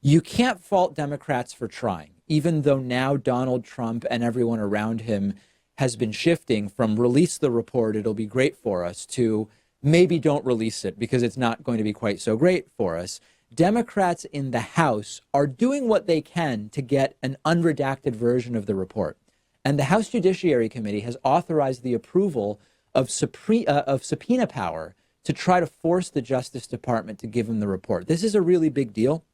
You can't fault Democrats for trying, even though now Donald Trump and everyone around him has been shifting from release the report, it'll be great for us, to maybe don't release it because it's not going to be quite so great for us. Democrats in the House are doing what they can to get an unredacted version of the report. And the House Judiciary Committee has authorized the approval of subpoena power to try to force the Justice Department to give him the report. This is a really big deal,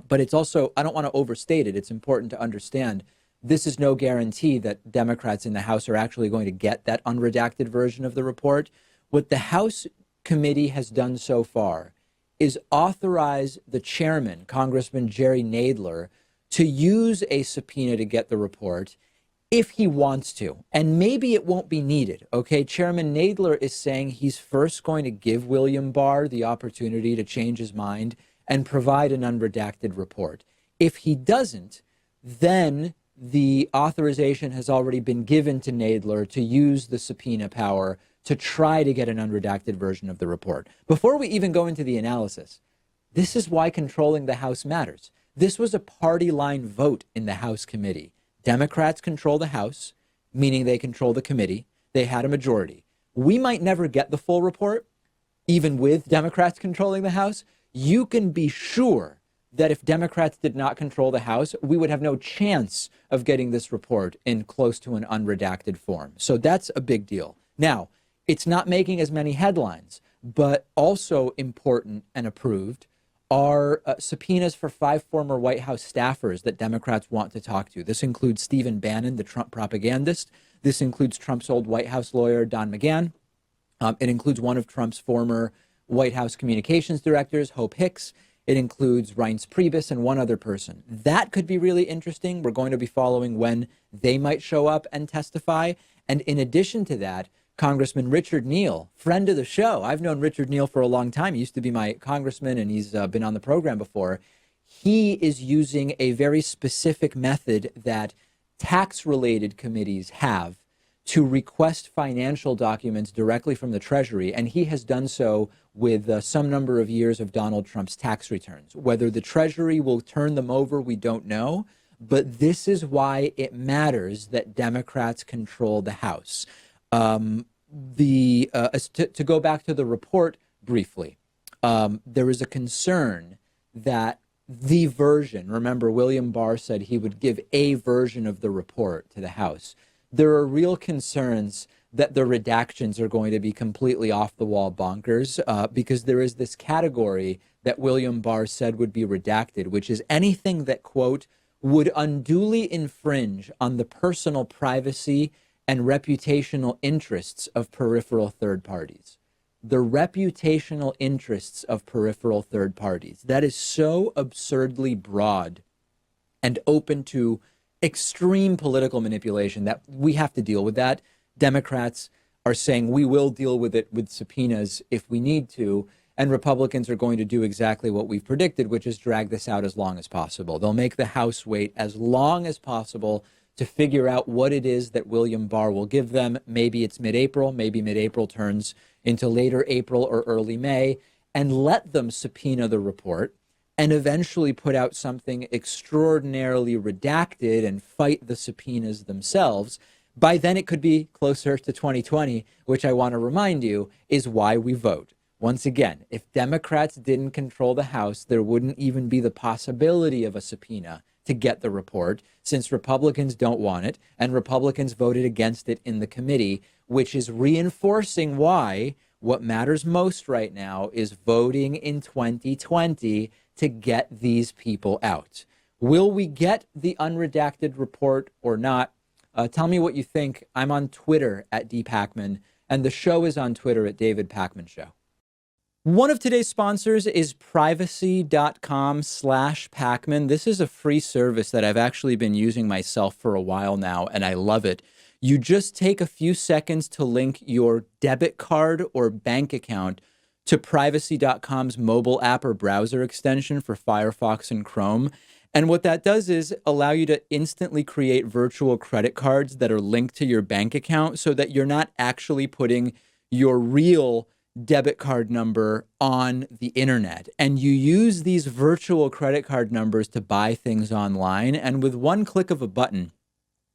but it's also, I don't want to overstate it. It's important to understand this is no guarantee that Democrats in the House are actually going to get that unredacted version of the report. What the House committee has done so far is authorize the chairman, Congressman Jerry Nadler, to use a subpoena to get the report if he wants to. And maybe it won't be needed. Okay, Chairman Nadler is saying he's first going to give William Barr the opportunity to change his mind and provide an unredacted report. If he doesn't, then the authorization has already been given to Nadler to use the subpoena power to try to get an unredacted version of the report. Before we even go into the analysis, this is why controlling the House matters. This was a party line vote in the House committee. Democrats control the House, meaning they control the committee. They had a majority. We might never get the full report, even with Democrats controlling the House. You can be sure that if Democrats did not control the House, we would have no chance of getting this report in close to an unredacted form. So that's a big deal. Now, it's not making as many headlines, but also important and approved are subpoenas for 5 former White House staffers that Democrats want to talk to. This includes Stephen Bannon, the Trump propagandist. This includes Trump's old White House lawyer, Don McGahn. It includes one of Trump's former White House communications directors, Hope Hicks. It includes Reince Priebus and one other person. That could be really interesting. We're going to be following when they might show up and testify. And in addition to that, Congressman Richard Neal, friend of the show. I've known Richard Neal for a long time. He used to be my congressman, and he's been on the program before. He is using a very specific method that tax-related committees have to request financial documents directly from the Treasury, and he has done so with some number of years of Donald Trump's tax returns. Whether the Treasury will turn them over, we don't know, but this is why it matters that Democrats control the House. To go back to the report briefly, there is a concern that the version, remember William Barr said he would give a version of the report to the House. There are real concerns that the redactions are going to be completely off the wall bonkers because there is this category that William Barr said would be redacted, which is anything that, quote, would unduly infringe on the personal privacy and reputational interests of peripheral third parties. The reputational interests of peripheral third parties. That is so absurdly broad and open to extreme political manipulation that we have to deal with that. Democrats are saying we will deal with it with subpoenas if we need to, and Republicans are going to do exactly what we've predicted, which is drag this out as long as possible. They'll make the House wait as long as possible to figure out what it is that William Barr will give them. Maybe it's mid-April, maybe mid-April turns into later April or early May, and let them subpoena the report and eventually put out something extraordinarily redacted and fight the subpoenas themselves. By then, it could be closer to 2020, which I want to remind you is why we vote. Once again, if Democrats didn't control the House, there wouldn't even be the possibility of a subpoena to get the report, since Republicans don't want it, and Republicans voted against it in the committee, which is reinforcing why what matters most right now is voting in 2020 to get these people out. Will we get the unredacted report or not? Tell me what you think. I'm on Twitter at @DPakman, and the show is on Twitter at David Pakman Show. One of today's sponsors is privacy.com/Pakman. This is a free service that I've actually been using myself for a while now, and I love it. You just take a few seconds to link your debit card or bank account to privacy.com's mobile app or browser extension for Firefox and Chrome. And what that does is allow you to instantly create virtual credit cards that are linked to your bank account so that you're not actually putting your real debit card number on the internet, and you use these virtual credit card numbers to buy things online. And with one click of a button,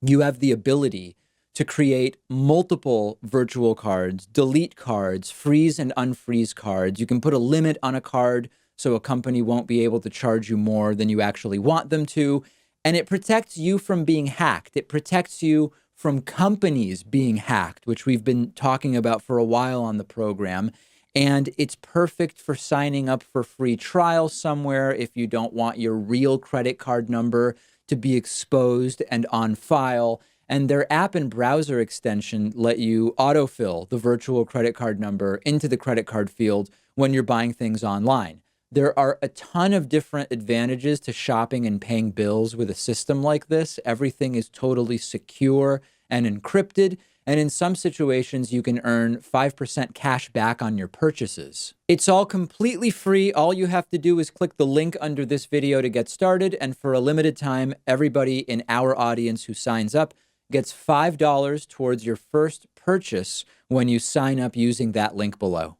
you have the ability to create multiple virtual cards, delete cards, freeze and unfreeze cards. You can put a limit on a card so a company won't be able to charge you more than you actually want them to. And it protects you from being hacked. It protects you from companies being hacked, which we've been talking about for a while on the program. And it's perfect for signing up for free trials somewhere if you don't want your real credit card number to be exposed and on file. And their app and browser extension let you autofill the virtual credit card number into the credit card field when you're buying things online. There are a ton of different advantages to shopping and paying bills with a system like this. Everything is totally secure and encrypted. And in some situations, you can earn 5% cash back on your purchases. It's all completely free. All you have to do is click the link under this video to get started. And for a limited time, everybody in our audience who signs up gets $5 towards your first purchase when you sign up using that link below.